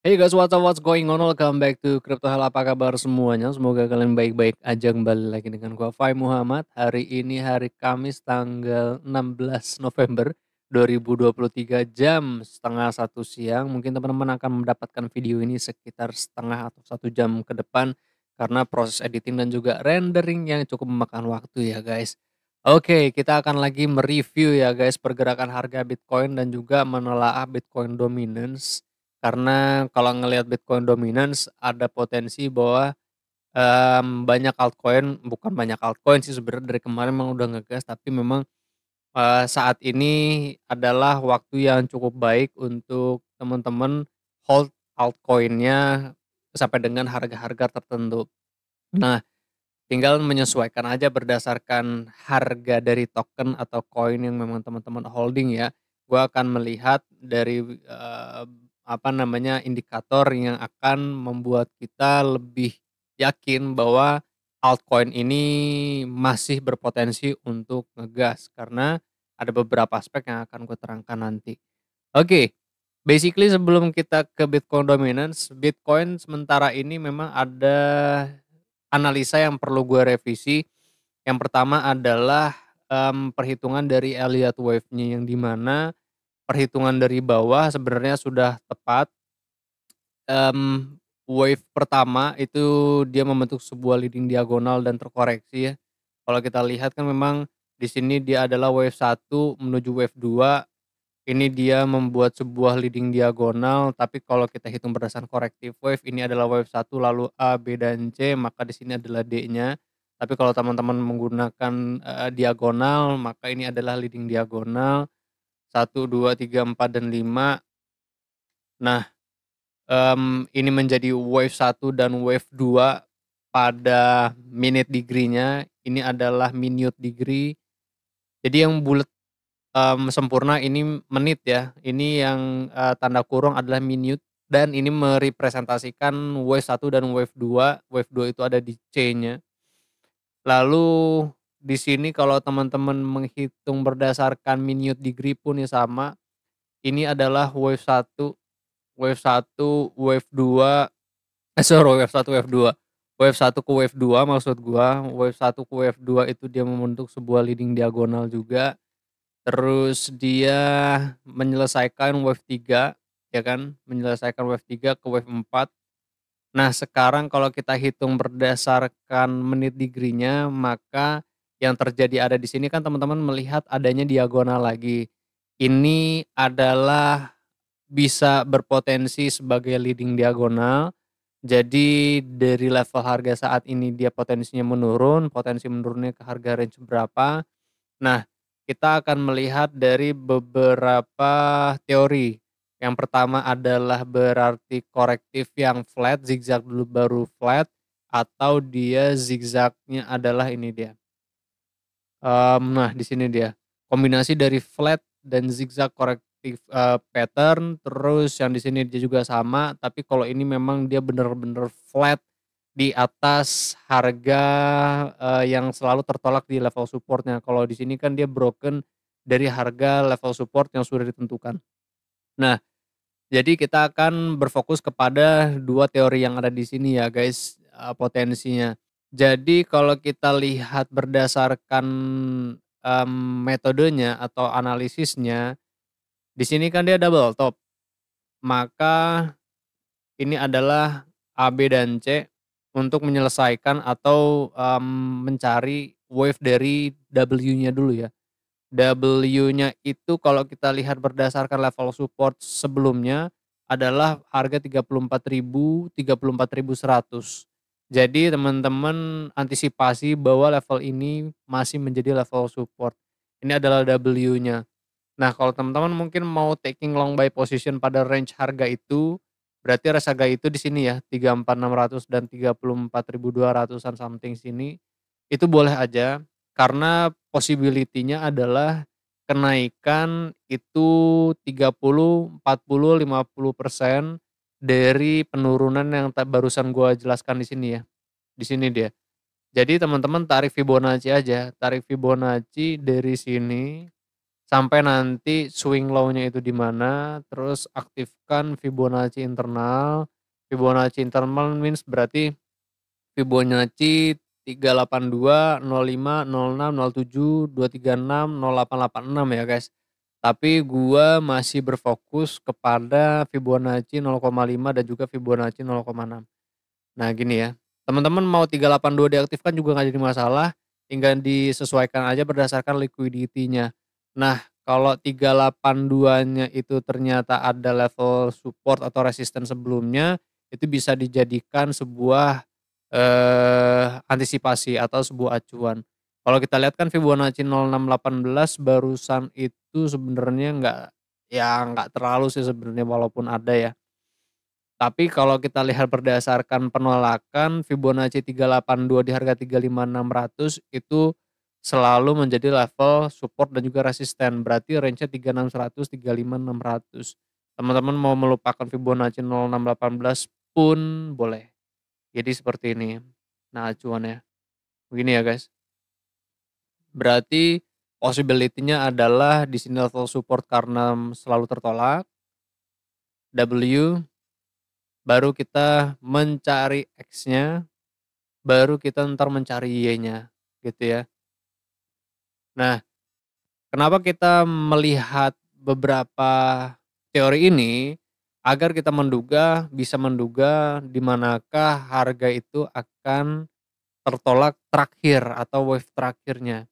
Hey guys, what's going on? Welcome back to Crypto Hell. Apa kabar semuanya? Semoga kalian baik-baik aja. Kembali lagi dengan gua Fai Muhammad. Hari ini hari Kamis tanggal 16 November 2023 jam setengah satu siang. Mungkin teman-teman akan mendapatkan video ini sekitar setengah atau 1 jam ke depan karena proses editing dan juga rendering yang cukup memakan waktu ya guys. Oke, kita akan lagi mereview ya guys pergerakan harga Bitcoin dan juga menelaah Bitcoin dominance karena kalau ngelihat Bitcoin dominance ada potensi bahwa, banyak altcoin bukan banyak altcoin sih sebenarnya dari kemarin memang udah ngegas tapi memang, saat ini adalah waktu yang cukup baik untuk teman-teman hold altcoin-nya sampai dengan harga-harga tertentu. Nah, tinggal menyesuaikan aja berdasarkan harga dari token atau koin yang memang teman-teman holding ya. Gua akan melihat dari, apa namanya, indikator yang akan membuat kita lebih yakin bahwa altcoin ini masih berpotensi untuk ngegas, karena ada beberapa aspek yang akan gue terangkan nanti. Oke, basically sebelum kita ke Bitcoin dominance, Bitcoin sementara ini memang ada analisa yang perlu gue revisi. Yang pertama adalah, perhitungan dari Elliott Wave-nya yang di mana perhitungan dari bawah sebenarnya sudah tepat. Wave pertama itu dia membentuk sebuah leading diagonal dan terkoreksi ya. Kalau kita lihat kan memang di sini dia adalah wave satu menuju wave 2. Ini dia membuat sebuah leading diagonal, tapi kalau kita hitung berdasarkan corrective wave, ini adalah wave satu lalu A, B, dan C, maka di sini adalah D-nya. Tapi kalau teman-teman menggunakan, diagonal, maka ini adalah leading diagonal, satu 2 3 4 dan 5. Nah, ini menjadi wave satu dan wave 2 pada minute degree-nya, ini adalah minute degree. Jadi yang bulat sempurna ini menit ya, ini yang, tanda kurung adalah minute dan ini merepresentasikan wave satu dan wave 2 itu ada di C-nya. Lalu di sini kalau teman-teman menghitung berdasarkan minute degree pun ya sama, ini adalah wave dua sorry wave satu ke wave 2 maksud gua, wave satu ke wave 2 itu dia membentuk sebuah leading diagonal juga. Terus dia menyelesaikan wave 3 ya kan, menyelesaikan wave 3 ke wave 4. Nah, sekarang kalau kita hitung berdasarkan menit degree-nya, maka yang terjadi ada di sini kan teman-teman melihat adanya diagonal lagi. Ini adalah bisa berpotensi sebagai leading diagonal. Jadi dari level harga saat ini dia potensinya menurun, potensi menurunnya ke harga range berapa. Nah, kita akan melihat dari beberapa teori. Yang pertama adalah berarti korektif yang flat, zigzag dulu baru flat, atau dia zigzagnya adalah ini dia. Nah di sini dia, kombinasi dari flat dan zigzag korektif, pattern, terus yang di sini dia juga sama, tapi kalau ini memang dia bener-bener flat di atas harga, yang selalu tertolak di level support-nya. Kalau di sini kan dia broken dari harga level support yang sudah ditentukan. Nah, jadi kita akan berfokus kepada 2 teori yang ada di sini ya guys, potensinya. Jadi kalau kita lihat berdasarkan, metodenya atau analisisnya, di sini kan dia double top, maka ini adalah A, B, dan C untuk menyelesaikan atau, mencari wave dari W-nya dulu ya. W-nya itu kalau kita lihat berdasarkan level support sebelumnya adalah harga 34.100. Jadi teman-teman antisipasi bahwa level ini masih menjadi level support. Ini adalah W-nya. Nah, kalau teman-teman mungkin mau taking long buy position pada range harga itu, berarti range harga itu di sini ya, 34.600 dan 34.200-an something sini, itu boleh aja karena possibility-nya adalah kenaikan itu 30, 40, 50% dari penurunan yang barusan gua jelaskan di sini ya. Di sini dia. Jadi teman-teman tarik Fibonacci aja, tarik Fibonacci dari sini sampai nanti swing low-nya itu di mana, terus aktifkan Fibonacci internal. Fibonacci internal means berarti Fibonacci 382, 05, 06, 07, 236, 0886 ya guys. Tapi gua masih berfokus kepada Fibonacci 0,5 dan juga Fibonacci 0,6. Nah gini ya, teman-teman mau 382 diaktifkan juga nggak jadi masalah, tinggal disesuaikan aja berdasarkan liquidity-nya. Nah kalau 382-nya itu ternyata ada level support atau resisten sebelumnya, itu bisa dijadikan sebuah antisipasi atau sebuah acuan. Kalau kita lihat kan Fibonacci 0618 barusan itu sebenarnya nggak terlalu sih sebenarnya walaupun ada ya. Tapi kalau kita lihat berdasarkan penolakan Fibonacci 382 di harga 35600 itu selalu menjadi level support dan juga resisten. Berarti range-nya 36100, 35600. Teman-teman mau melupakan Fibonacci 0618 pun boleh. Jadi seperti ini. Nah, acuannya. Begini ya, guys. Berarti possibility-nya adalah di sini level support karena selalu tertolak. W, baru kita mencari X-nya, baru kita ntar mencari Y-nya, gitu ya. Nah, kenapa kita melihat beberapa teori ini? Agar kita bisa menduga di manakah harga itu akan tertolak terakhir atau wave terakhirnya.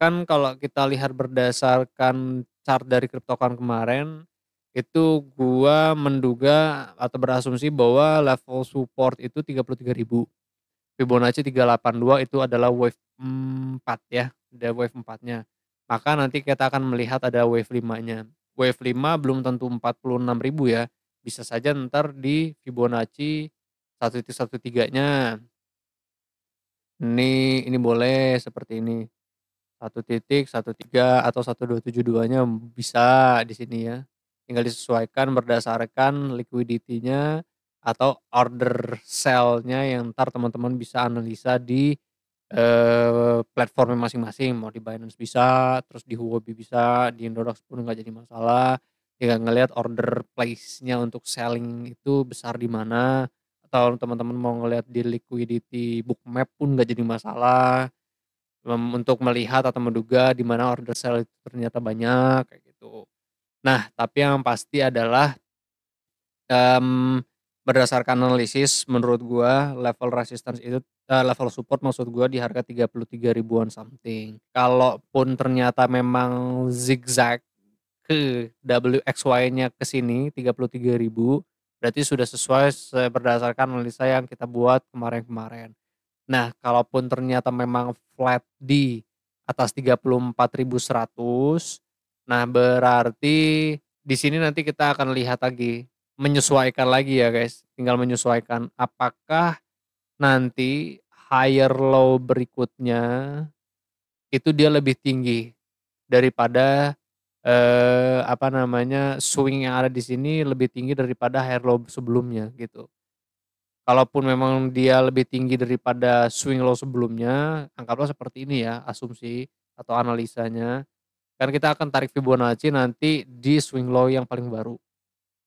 Kan kalau kita lihat berdasarkan chart dari CryptoCoin kemarin, itu gua menduga atau berasumsi bahwa level support itu 33.000. Fibonacci 382 itu adalah wave 4 ya, ada wave 4-nya. Maka nanti kita akan melihat ada wave 5-nya. Wave 5 belum tentu 46.000 ya, bisa saja ntar di Fibonacci 1.13-nya. Ini boleh seperti ini. 1.13 atau 1272-nya bisa di sini ya. Tinggal disesuaikan berdasarkan liquidity-nya atau order sell-nya yang entar teman-teman bisa analisa di platformnya masing-masing. Mau di Binance bisa, terus di Huobi bisa, di Indodax pun nggak jadi masalah. Tinggal ngelihat order place-nya untuk selling itu besar di mana, atau teman-teman mau ngelihat di liquidity bookmap pun nggak jadi masalah. Untuk melihat atau menduga di mana order sell itu ternyata banyak kayak gitu. Nah, tapi yang pasti adalah, mmm, berdasarkan analisis menurut gua level resistance itu level support maksud gua di harga 33 ribuan something. Kalaupun ternyata memang zigzag ke WXY-nya ke sini 33.000 berarti sudah sesuai berdasarkan analisa yang kita buat kemarin-kemarin. Nah, kalaupun ternyata memang flat di atas 34.100, nah berarti di sini nanti kita akan lihat lagi, menyesuaikan lagi ya guys, tinggal menyesuaikan apakah nanti higher low berikutnya itu dia lebih tinggi daripada, apa namanya, swing yang ada di sini lebih tinggi daripada higher low sebelumnya gitu. Kalaupun memang dia lebih tinggi daripada swing low sebelumnya, anggaplah seperti ini ya asumsi atau analisanya, kan kita akan tarik Fibonacci nanti di swing low yang paling baru.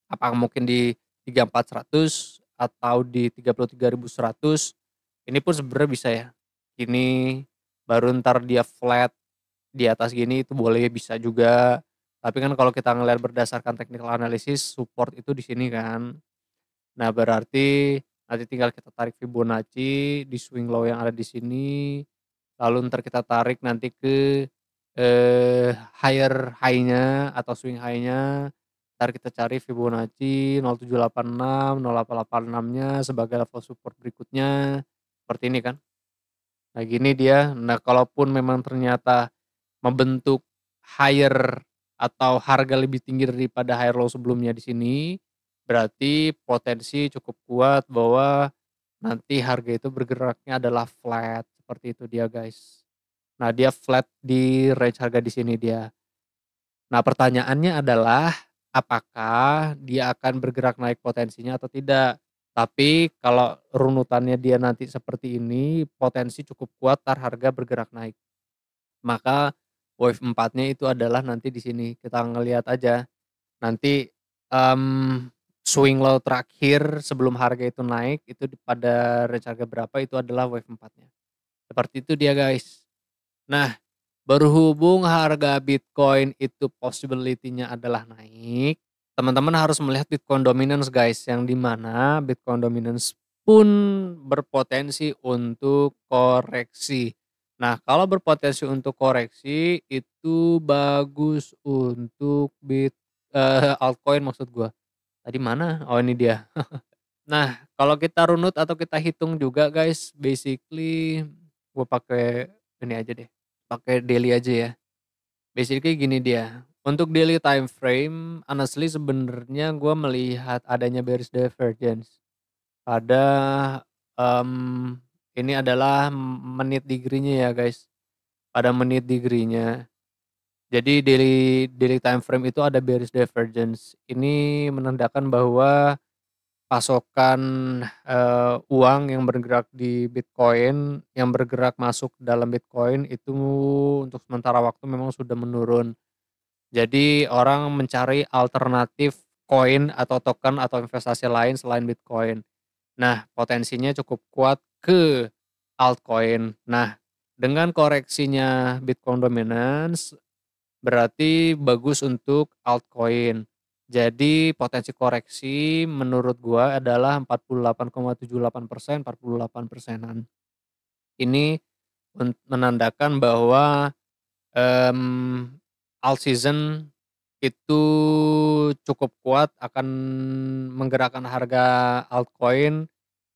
Apakah mungkin di 34.100 atau di 33.100, ini pun sebenarnya bisa ya. Ini baru ntar dia flat di atas gini itu boleh bisa juga. Tapi kan kalau kita ngelihat berdasarkan technical analysis support itu di sini kan. Nah, berarti nanti tinggal kita tarik Fibonacci di swing low yang ada di sini, lalu ntar kita tarik nanti ke, higher high-nya atau swing high-nya, entar kita cari Fibonacci 0786, 0886-nya sebagai level support berikutnya, seperti ini kan. Nah, gini dia. Nah, kalaupun memang ternyata membentuk higher atau harga lebih tinggi daripada higher low sebelumnya di sini, berarti potensi cukup kuat bahwa nanti harga itu bergeraknya adalah flat, seperti itu dia guys. Nah, dia flat di range harga di sini dia. Nah, pertanyaannya adalah apakah dia akan bergerak naik potensinya atau tidak? Tapi kalau runutannya dia nanti seperti ini, potensi cukup kuat harga bergerak naik. Maka wave 4-nya itu adalah nanti di sini, kita ngelihat aja. Nanti, swing low terakhir sebelum harga itu naik, itu pada range harga berapa, itu adalah wave 4-nya. Seperti itu dia, guys. Nah, berhubung harga Bitcoin itu possibility-nya adalah naik, teman-teman harus melihat Bitcoin dominance, guys, yang di mana Bitcoin dominance pun berpotensi untuk koreksi. Nah, kalau berpotensi untuk koreksi itu bagus untuk altcoin maksud gua. Tadi mana? Oh, ini dia. Nah, kalau kita runut atau kita hitung juga, guys, basically gua pakai ini aja deh, pakai daily aja ya. Basically gini dia, untuk daily time frame honestly sebenarnya gua melihat adanya bearish divergence pada, mmm, ini adalah menit degree-nya ya, guys, pada menit degree-nya. Jadi daily daily time frame itu ada bearish divergence. Ini menandakan bahwa pasokan, uang yang bergerak di Bitcoin, yang bergerak masuk dalam Bitcoin itu untuk sementara waktu memang sudah menurun. Jadi orang mencari alternatif koin atau token atau investasi lain selain Bitcoin. Nah, potensinya cukup kuat ke altcoin. Nah, dengan koreksinya Bitcoin dominance berarti bagus untuk altcoin. Jadi potensi koreksi menurut gua adalah 48,78%, 48%-an. Ini menandakan bahwa, alt season itu cukup kuat akan menggerakkan harga altcoin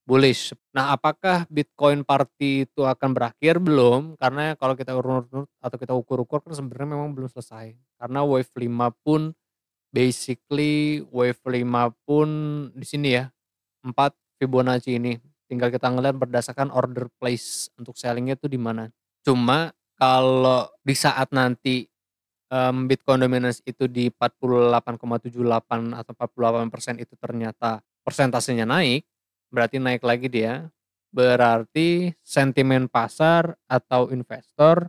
bullish. Nah, apakah Bitcoin party itu akan berakhir? Belum, karena kalau kita urut-urut atau kita ukur-ukur kan sebenarnya memang belum selesai. Karena wave 5 pun basically wave 5 pun di sini ya, 4 Fibonacci ini. Tinggal kita ngelihat berdasarkan order place untuk sellingnya itu di mana. Cuma kalau di saat nanti, Bitcoin dominance itu di 48,78 atau 48% itu ternyata persentasenya naik, berarti naik lagi dia, berarti sentimen pasar atau investor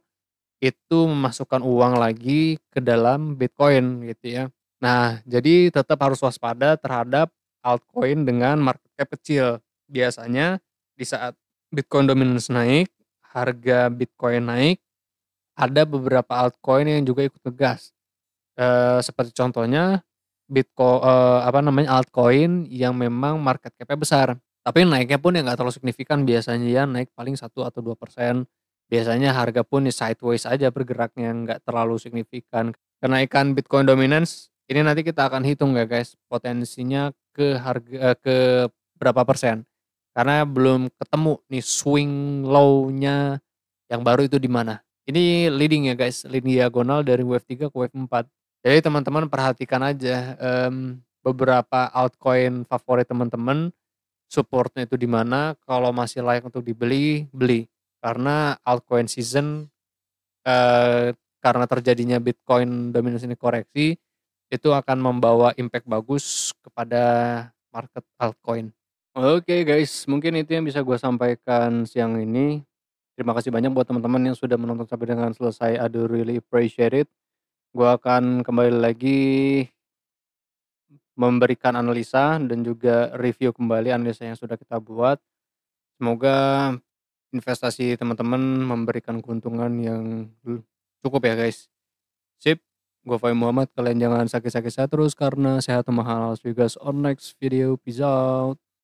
itu memasukkan uang lagi ke dalam Bitcoin gitu ya. Nah, jadi tetap harus waspada terhadap altcoin dengan market cap kecil. Biasanya di saat Bitcoin dominance naik, harga Bitcoin naik, ada beberapa altcoin yang juga ikut ngegas. Seperti contohnya apa namanya, altcoin yang memang market cap-nya besar. Tapi naiknya pun ya nggak terlalu signifikan, biasanya ya naik paling 1 atau 2%. Biasanya harga pun ya sideways aja bergeraknya, nggak terlalu signifikan. Kenaikan Bitcoin dominance, ini nanti kita akan hitung ya, guys, potensinya ke ke berapa persen. Karena belum ketemu nih swing low-nya yang baru itu di mana. Ini leading ya, guys, leading diagonal dari wave 3 ke wave 4. Jadi teman-teman perhatikan aja, beberapa altcoin favorit teman-teman, support-nya itu di mana, kalau masih layak untuk dibeli, beli. Karena altcoin season, karena terjadinya Bitcoin dominance ini koreksi, itu akan membawa impact bagus kepada market altcoin. Oke, guys, mungkin itu yang bisa gue sampaikan siang ini. Terima kasih banyak buat teman-teman yang sudah menonton sampai dengan selesai. I do really appreciate it. Gue akan kembali lagi memberikan analisa dan juga review kembali analisa yang sudah kita buat. Semoga investasi teman-teman memberikan keuntungan yang cukup ya, guys. Sip, gue Fahim Muhammad. Kalian jangan sakit-sakit saya terus karena sehat mahal. See you guys on next video. Peace out.